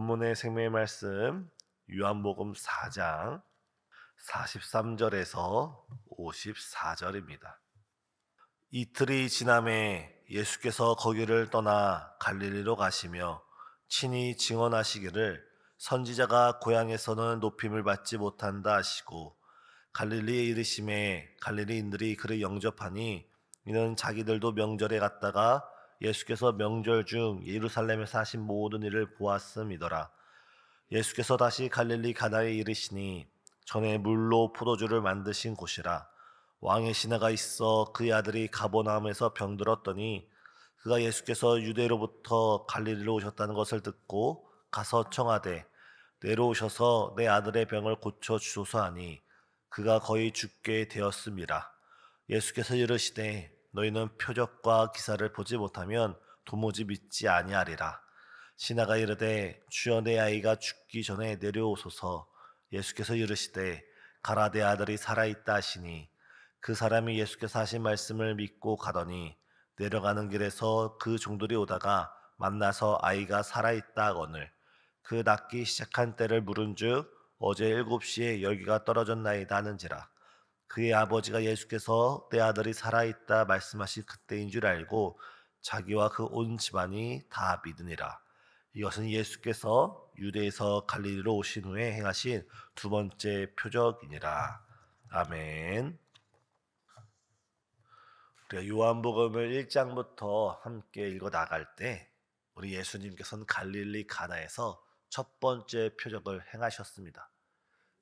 본문의 생명의 말씀 요한복음 4장 43절에서 54절입니다. 이틀이 지남에 예수께서 거기를 떠나 갈릴리로 가시며 친히 증언하시기를 선지자가 고향에서는 높임을 받지 못한다 하시고 갈릴리에 이르심에 갈릴리인들이 그를 영접하니 이는 자기들도 명절에 갔다가 예수께서 명절 중 예루살렘에서 하신 모든 일을 보았음이더라. 예수께서 다시 갈릴리 가나에 이르시니 전에 물로 포도주를 만드신 곳이라. 왕의 신하가 있어 그의 아들이 가버나움에서 병들었더니 그가 예수께서 유대로부터 갈릴리로 오셨다는 것을 듣고 가서 청하되 내려오셔서 내 아들의 병을 고쳐 주소서 하니 그가 거의 죽게 되었음이라. 예수께서 이르시되 너희는 표적과 기사를 보지 못하면 도무지 믿지 아니하리라. 신하가 이르되 주여 내 아이가 죽기 전에 내려오소서. 예수께서 이르시되 가라 내 아들이 살아있다 하시니 그 사람이 예수께서 하신 말씀을 믿고 가더니 내려가는 길에서 그 종들이 오다가 만나서 아이가 살아있다 하거늘 그 낫기 시작한 때를 물은즉 어제 7시에 열기가 떨어졌나이다 하는지라. 그의 아버지가 예수께서 내 아들이 살아있다 말씀하신 그때인 줄 알고 자기와 그 온 집안이 다 믿으니라. 이것은 예수께서 유대에서 갈릴리로 오신 후에 행하신 두 번째 표적이니라. 아멘. 우리가 요한복음을 1장부터 함께 읽어 나갈 때 우리 예수님께서는 갈릴리 가나에서 첫 번째 표적을 행하셨습니다.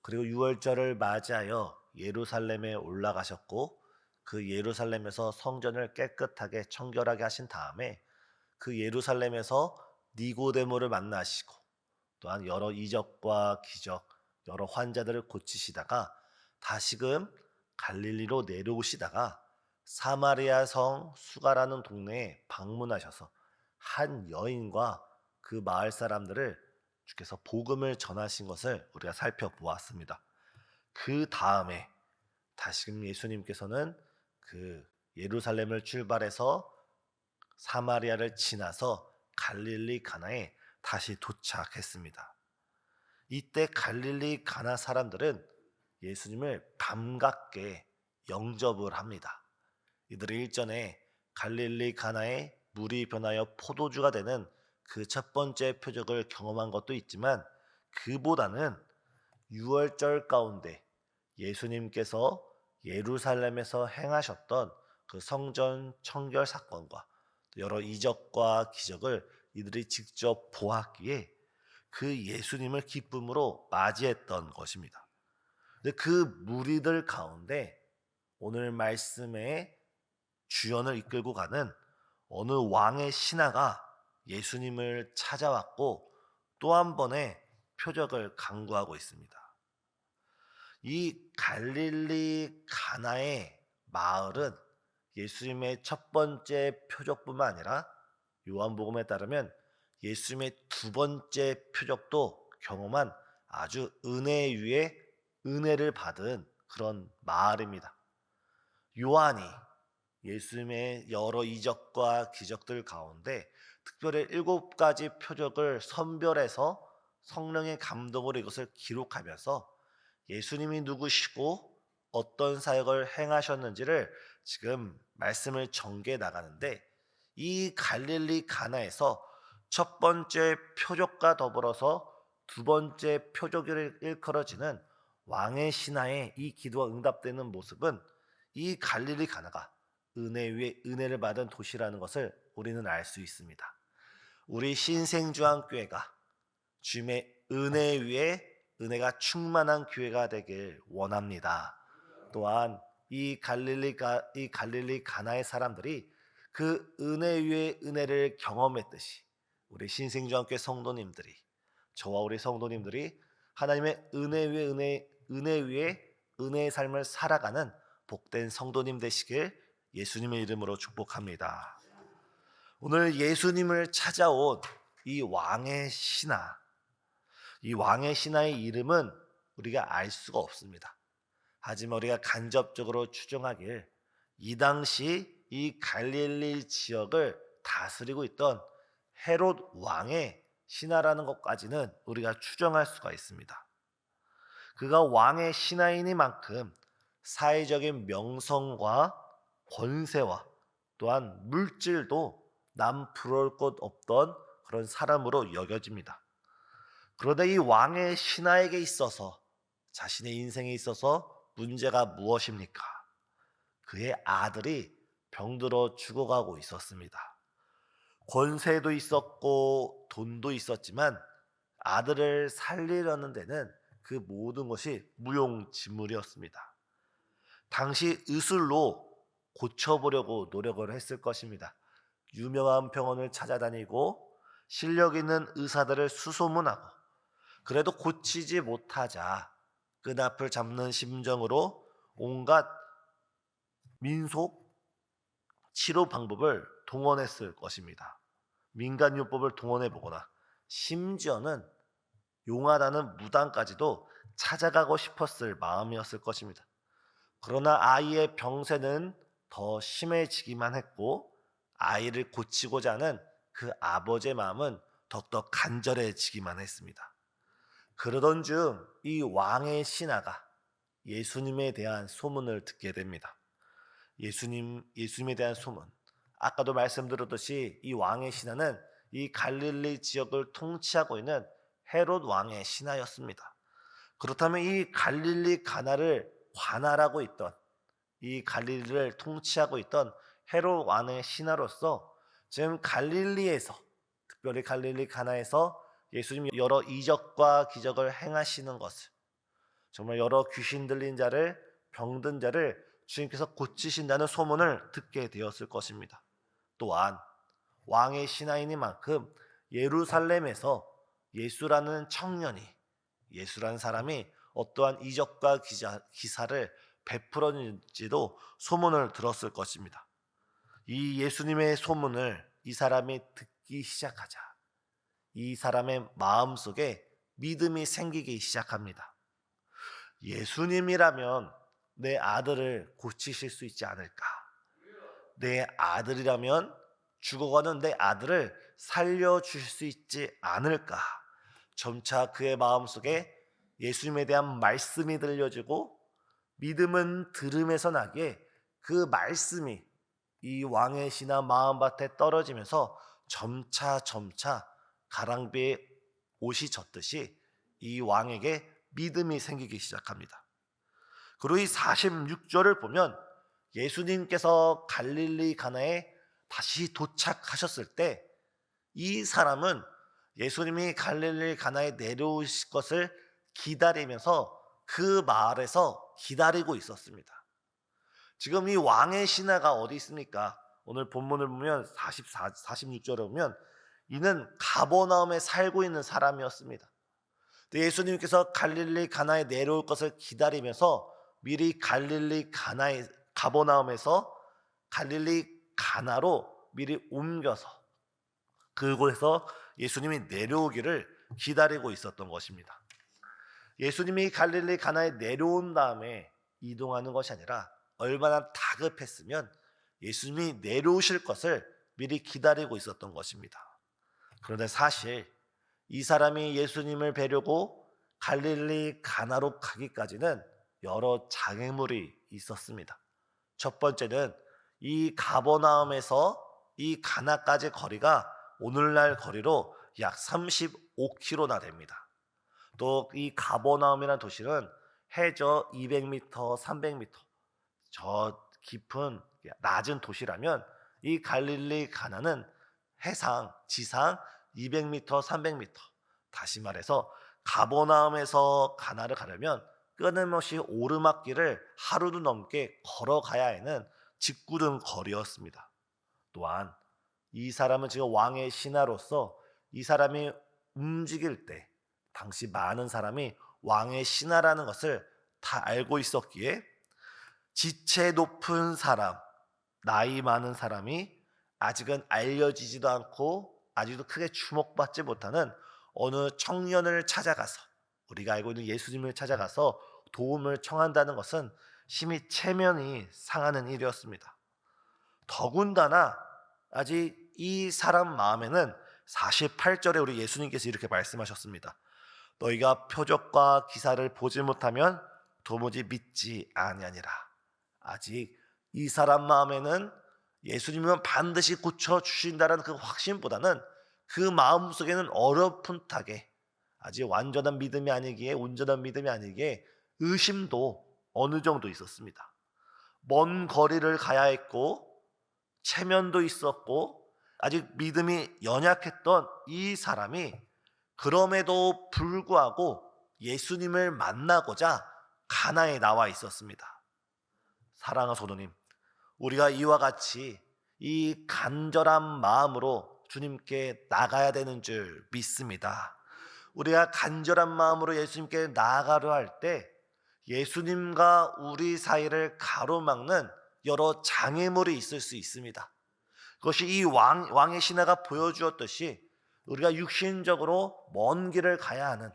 그리고 유월절을 맞이하여 예루살렘에 올라가셨고 그 예루살렘에서 성전을 깨끗하게 청결하게 하신 다음에 그 예루살렘에서 니고데모를 만나시고 또한 여러 이적과 기적, 여러 환자들을 고치시다가 다시금 갈릴리로 내려오시다가 사마리아 성 수가라는 동네에 방문하셔서 한 여인과 그 마을 사람들을 주께서 복음을 전하신 것을 우리가 살펴보았습니다. 그 다음에 다시금 예수님께서는 그 예루살렘을 출발해서 사마리아를 지나서 갈릴리 가나에 다시 도착했습니다. 이때 갈릴리 가나 사람들은 예수님을 반갑게 영접을 합니다. 이들이 일전에 갈릴리 가나에 물이 변하여 포도주가 되는 그 첫 번째 표적을 경험한 것도 있지만 그보다는 유월절 가운데 예수님께서 예루살렘에서 행하셨던 그 성전 청결 사건과 여러 이적과 기적을 이들이 직접 보았기에 그 예수님을 기쁨으로 맞이했던 것입니다. 근데 그 무리들 가운데 오늘 말씀에 주연을 이끌고 가는 어느 왕의 신하가 예수님을 찾아왔고 또 한 번의 표적을 강구하고 있습니다. 이 갈릴리 가나의 마을은 예수님의 첫 번째 표적뿐만 아니라 요한복음에 따르면 예수님의 두 번째 표적도 경험한 아주 은혜 위에 은혜를 받은 그런 마을입니다. 요한이 예수님의 여러 이적과 기적들 가운데 특별히 7가지 표적을 선별해서 성령의 감동으로 이것을 기록하면서 예수님이 누구시고 어떤 사역을 행하셨는지를 지금 말씀을 전개해 나가는데 이 갈릴리 가나에서 첫 번째 표적과 더불어서 두 번째 표적을 일컬어지는 왕의 신하의 이 기도가 응답되는 모습은 이 갈릴리 가나가 은혜 위에 은혜를 받은 도시라는 것을 우리는 알 수 있습니다. 우리 신생주한교회가 주님의 은혜 위에 은혜가 충만한 교회가 되길 원합니다. 또한 이 갈릴리 가나의 사람들이 그 은혜 위에 은혜를 경험했듯이 우리 신생주한교회 성도님들이 저와 우리 성도님들이 하나님의 은혜 위에 은혜 위에 은혜의 삶을 살아가는 복된 성도님 되시길 예수님의 이름으로 축복합니다. 오늘 예수님을 찾아온 이 왕의 신하, 이 왕의 신하의 이름은 우리가 알 수가 없습니다. 하지만 우리가 간접적으로 추정하길 이 당시 이 갈릴리 지역을 다스리고 있던 헤롯 왕의 신하라는 것까지는 우리가 추정할 수가 있습니다. 그가 왕의 신하이니만큼 사회적인 명성과 권세와 또한 물질도 남 부러울 것 없던 그런 사람으로 여겨집니다. 그런데 이 왕의 신하에게 있어서 자신의 인생에 있어서 문제가 무엇입니까? 그의 아들이 병들어 죽어가고 있었습니다. 권세도 있었고 돈도 있었지만 아들을 살리려는 데는 그 모든 것이 무용지물이었습니다. 당시 의술로 고쳐보려고 노력을 했을 것입니다. 유명한 병원을 찾아다니고 실력 있는 의사들을 수소문하고 그래도 고치지 못하자 끈앞을 잡는 심정으로 온갖 민속 치료 방법을 동원했을 것입니다. 민간요법을 동원해 보거나 심지어는 용하다는 무당까지도 찾아가고 싶었을 마음이었을 것입니다. 그러나 아이의 병세는 더 심해지기만 했고 아이를 고치고자 하는 그 아버지의 마음은 더욱더 간절해지기만 했습니다. 그러던 중 이 왕의 신하가 예수님에 대한 소문을 듣게 됩니다. 예수님에 대한 소문. 아까도 말씀드렸듯이 이 왕의 신하는 이 갈릴리 지역을 통치하고 있는 헤롯 왕의 신하였습니다. 그렇다면 이 갈릴리 가나를 관할하고 있던 이 갈릴리를 통치하고 있던 헤롯 왕의 신하로서 지금 갈릴리에서 특별히 갈릴리 가나에서 예수님이 여러 이적과 기적을 행하시는 것을 정말 여러 귀신 들린 자를 병든 자를 주님께서 고치신다는 소문을 듣게 되었을 것입니다. 또한 왕의 신하이니만큼 예루살렘에서 예수라는 청년이 예수라는 사람이 어떠한 이적과 기사를 베풀었는지도 소문을 들었을 것입니다. 이 예수님의 소문을 이 사람이 듣기 시작하자 이 사람의 마음속에 믿음이 생기기 시작합니다. 예수님이라면 내 아들을 고치실 수 있지 않을까? 내 아들이라면 죽어가는 내 아들을 살려주실 수 있지 않을까? 점차 그의 마음속에 예수님에 대한 말씀이 들려지고 믿음은 들음에서 나기에 그 말씀이 이 왕의 신하 마음밭에 떨어지면서 점차 가랑비에 옷이 젖듯이 이 왕에게 믿음이 생기기 시작합니다. 그리고 이 46절을 보면 예수님께서 갈릴리 가나에 다시 도착하셨을 때 이 사람은 예수님이 갈릴리 가나에 내려오실 것을 기다리면서 그 마을에서 기다리고 있었습니다. 지금 이 왕의 신하가 어디 있습니까? 오늘 본문을 보면 46절에 보면 이는 가버나움에 살고 있는 사람이었습니다. 예수님께서 갈릴리 가나에 내려올 것을 기다리면서 미리 갈릴리 가나에 가버나움에서 갈릴리 가나로 미리 옮겨서 그곳에서 예수님이 내려오기를 기다리고 있었던 것입니다. 예수님이 갈릴리 가나에 내려온 다음에 이동하는 것이 아니라 얼마나 다급했으면 예수님이 내려오실 것을 미리 기다리고 있었던 것입니다. 그런데 사실 이 사람이 예수님을 뵈려고 갈릴리 가나로 가기까지는 여러 장애물이 있었습니다. 첫 번째는 이 가버나움에서 이 가나까지 거리가 오늘날 거리로 약 35km나 됩니다. 또 이 가버나움이라는 도시는 해저 200m, 300m 저 깊은 낮은 도시라면 이 갈릴리 가나는 해상, 지상 200m, 300m 다시 말해서 가버나움에서 가나를 가려면 끊임없이 오르막길을 하루도 넘게 걸어가야 하는 짓궂은 거리였습니다. 또한 이 사람은 지금 왕의 신하로서 이 사람이 움직일 때 당시 많은 사람이 왕의 신하라는 것을 다 알고 있었기에 지체 높은 사람, 나이 많은 사람이 아직은 알려지지도 않고 아직도 크게 주목받지 못하는 어느 청년을 찾아가서 우리가 알고 있는 예수님을 찾아가서 도움을 청한다는 것은 심히 체면이 상하는 일이었습니다. 더군다나 아직 이 사람 마음에는 48절에 우리 예수님께서 이렇게 말씀하셨습니다. 너희가 표적과 기사를 보지 못하면 도무지 믿지 아니하니라. 아직 이 사람 마음에는 예수님은 반드시 고쳐주신다는 그 확신보다는 그 마음속에는 어렴풋하게, 아직 완전한 믿음이 아니기에, 온전한 믿음이 아니기에 의심도 어느 정도 있었습니다. 먼 거리를 가야 했고 체면도 있었고 아직 믿음이 연약했던 이 사람이 그럼에도 불구하고 예수님을 만나고자 가나에 나와 있었습니다. 사랑하는 성도님, 우리가 이와 같이 이 간절한 마음으로 주님께 나가야 되는 줄 믿습니다. 우리가 간절한 마음으로 예수님께 나아가려 할 때 예수님과 우리 사이를 가로막는 여러 장애물이 있을 수 있습니다. 그것이 이 왕의 신하가 보여주었듯이 우리가 육신적으로 먼 길을 가야 하는,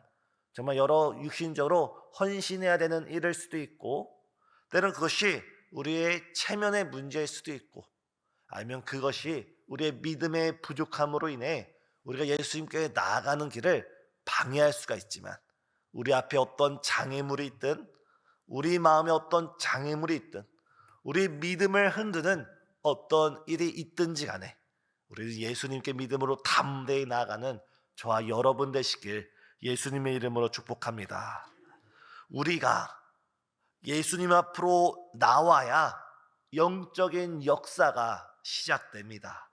정말 여러 육신적으로 헌신해야 되는 일일 수도 있고, 때로는 그것이 우리의 체면의 문제일 수도 있고, 아니면 그것이 우리의 믿음의 부족함으로 인해 우리가 예수님께 나아가는 길을 방해할 수가 있지만, 우리 앞에 어떤 장애물이 있든, 우리 마음에 어떤 장애물이 있든, 우리 믿음을 흔드는 어떤 일이 있든지 간에 우리 예수님께 믿음으로 담대히 나아가는 저와 여러분 되시길 예수님의 이름으로 축복합니다. 우리가 예수님 앞으로 나와야 영적인 역사가 시작됩니다.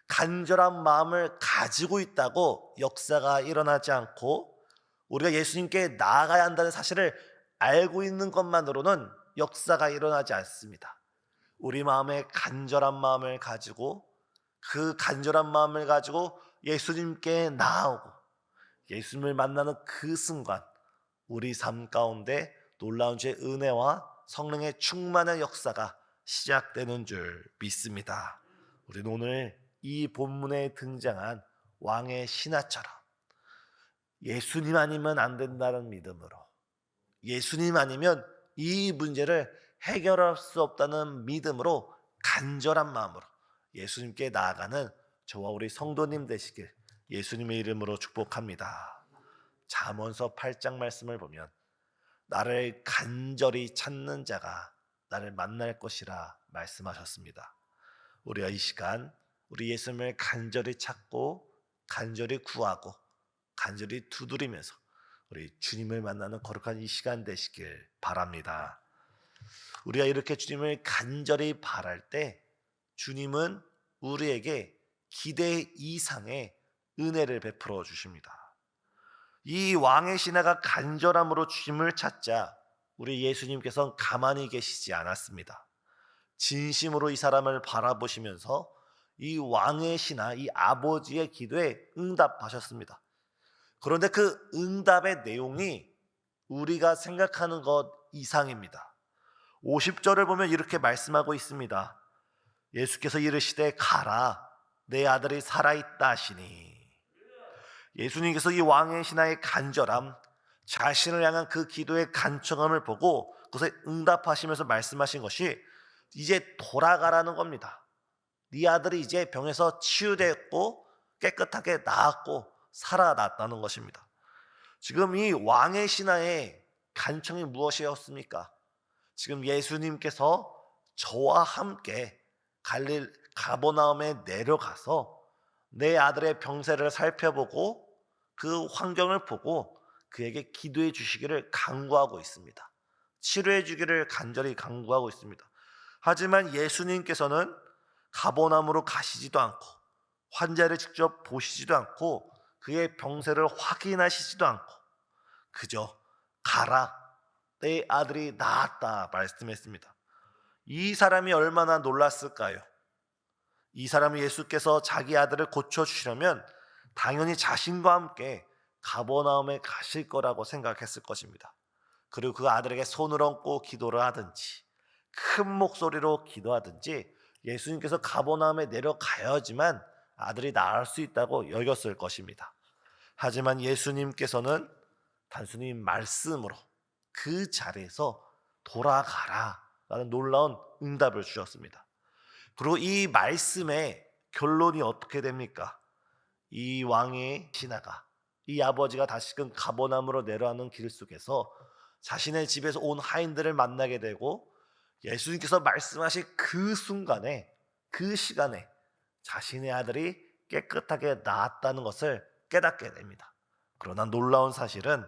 간절한 마음을 가지고 있다고 역사가 일어나지 않고, 우리가 예수님께 나아가야 한다는 사실을 알고 있는 것만으로는 역사가 일어나지 않습니다. 우리 마음에 간절한 마음을 가지고, 그 간절한 마음을 가지고 예수님께 나아오고 예수님을 만나는 그 순간 우리 삶 가운데 놀라운 주의 은혜와 성령의 충만한 역사가 시작되는 줄 믿습니다. 우리는 오늘 이 본문에 등장한 왕의 신하처럼 예수님 아니면 안 된다는 믿음으로, 예수님 아니면 이 문제를 해결할 수 없다는 믿음으로, 간절한 마음으로 예수님께 나아가는 저와 우리 성도님 되시길 예수님의 이름으로 축복합니다. 잠언서 8장 말씀을 보면 나를 간절히 찾는 자가 나를 만날 것이라 말씀하셨습니다. 우리가 이 시간 우리 예수님을 간절히 찾고 간절히 구하고 간절히 두드리면서 우리 주님을 만나는 거룩한 이 시간 되시길 바랍니다. 우리가 이렇게 주님을 간절히 바랄 때 주님은 우리에게 기대 이상의 은혜를 베풀어 주십니다. 이 왕의 신하가 간절함으로 주님을 찾자 우리 예수님께서는 가만히 계시지 않았습니다. 진심으로 이 사람을 바라보시면서 이 왕의 신하, 이 아버지의 기도에 응답하셨습니다. 그런데 그 응답의 내용이 우리가 생각하는 것 이상입니다. 50절을 보면 이렇게 말씀하고 있습니다. 예수께서 이르시되 가라, 내 아들이 살아있다 하시니. 예수님께서 이 왕의 신하의 간절함, 자신을 향한 그 기도의 간청함을 보고 그것에 응답하시면서 말씀하신 것이 이제 돌아가라는 겁니다. 네 아들이 이제 병에서 치유되었고 깨끗하게 나았고 살아났다는 것입니다. 지금 이 왕의 신하의 간청이 무엇이었습니까? 지금 예수님께서 저와 함께 가버나움에 내려가서 내 아들의 병세를 살펴보고 그 환경을 보고 그에게 기도해 주시기를 간구하고 있습니다. 치료해 주기를 간절히 간구하고 있습니다. 하지만 예수님께서는 가버나움으로 가시지도 않고 환자를 직접 보시지도 않고 그의 병세를 확인하시지도 않고 그저 가라, 내 아들이 나았다 말씀했습니다. 이 사람이 얼마나 놀랐을까요? 이 사람이 예수께서 자기 아들을 고쳐주시려면 당연히 자신과 함께 가버나움에 가실 거라고 생각했을 것입니다. 그리고 그 아들에게 손을 얹고 기도를 하든지 큰 목소리로 기도하든지 예수님께서 가버나움에 내려가야지만 아들이 나을 수 있다고 여겼을 것입니다. 하지만 예수님께서는 단순히 말씀으로 그 자리에서 돌아가라 라는 놀라운 응답을 주셨습니다. 그리고 이 말씀의 결론이 어떻게 됩니까? 이 왕의 신하가, 이 아버지가 다시금 가버나움으로 내려가는 길 속에서 자신의 집에서 온 하인들을 만나게 되고, 예수님께서 말씀하신 그 순간에, 그 시간에 자신의 아들이 깨끗하게 나았다는 것을 깨닫게 됩니다. 그러나 놀라운 사실은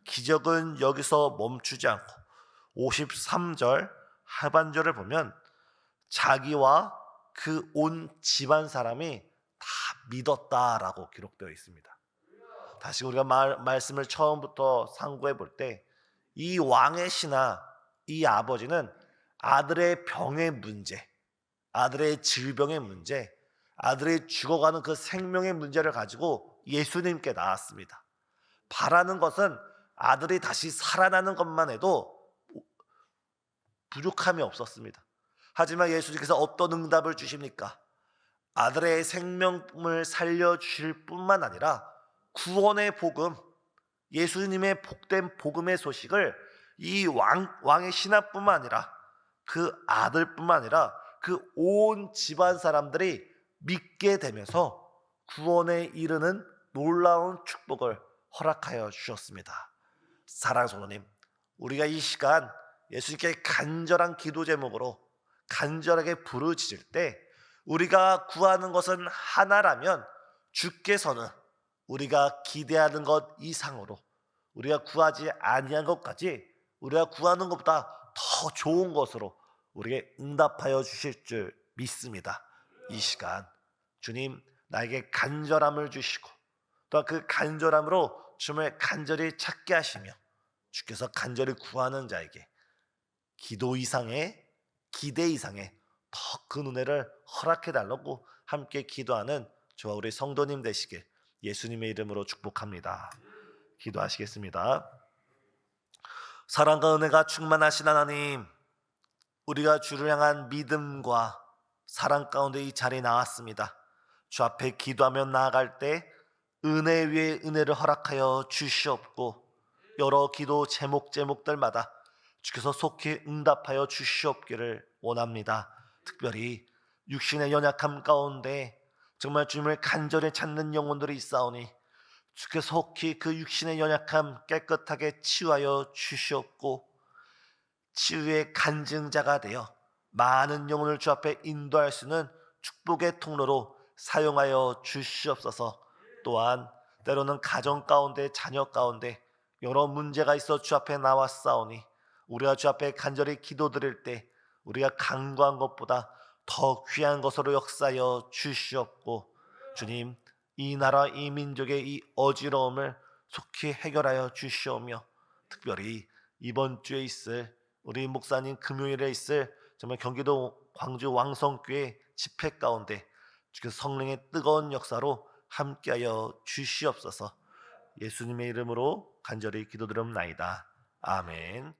기적은 여기서 멈추지 않고 53절 하반절을 보면 자기와 그 온 집안 사람이 다 믿었다라고 기록되어 있습니다. 다시 우리가 말씀을 처음부터 상고해 볼 때, 이 왕의 신하, 이 아버지는 아들의 병의 문제, 아들의 질병의 문제, 아들의 죽어가는 그 생명의 문제를 가지고 예수님께 나왔습니다. 바라는 것은 아들이 다시 살아나는 것만 해도 부족함이 없었습니다. 하지만 예수님께서 어떤 응답을 주십니까? 아들의 생명을 살려주실 뿐만 아니라 구원의 복음, 예수님의 복된 복음의 소식을 이 왕의 신하뿐만 아니라 그 아들뿐만 아니라 그 온 집안 사람들이 믿게 되면서 구원에 이르는 놀라운 축복을 허락하여 주셨습니다. 사랑하는 성도님, 우리가 이 시간 예수님께 간절한 기도 제목으로 간절하게 부르짖을 때 우리가 구하는 것은 하나라면 주께서는 우리가 기대하는 것 이상으로, 우리가 구하지 아니한 것까지 우리가 구하는 것보다 더 좋은 것으로 우리에게 응답하여 주실 줄 믿습니다. 이 시간 주님 나에게 간절함을 주시고 또 그 간절함으로 주님을 간절히 찾게 하시며 주께서 간절히 구하는 자에게 기도 이상의, 기대 이상의 더 큰 은혜를 허락해 달라고 함께 기도하는 저와 우리 성도님 되시길 예수님의 이름으로 축복합니다. 기도하시겠습니다. 사랑과 은혜가 충만하신 하나님, 우리가 주를 향한 믿음과 사랑 가운데 이 자리에 나왔습니다. 주 앞에 기도하며 나아갈 때 은혜 위에 은혜를 허락하여 주시옵고, 여러 기도 제목들마다 주께서 속히 응답하여 주시옵기를 원합니다. 특별히 육신의 연약함 가운데 정말 주님을 간절히 찾는 영혼들이 있사오니 주께서 속히 그 육신의 연약함 깨끗하게 치유하여 주시옵고, 치유의 간증자가 되어 많은 영혼을 주 앞에 인도할 수 있는 축복의 통로로 사용하여 주시옵소서. 또한 때로는 가정 가운데, 자녀 가운데 여러 문제가 있어 주 앞에 나왔사오니 우리가 주 앞에 간절히 기도드릴 때 우리가 간구한 것보다 더 귀한 것으로 역사하여 주시옵고, 주님 이 나라 이 민족의 이 어지러움을 속히 해결하여 주시오며, 특별히 이번 주에 있을 우리 목사님 금요일에 있을 정말 경기도 광주 왕성교회 집회 가운데 주께서 성령의 뜨거운 역사로 함께하여 주시옵소서. 예수님의 이름으로 간절히 기도드립나이다. 아멘.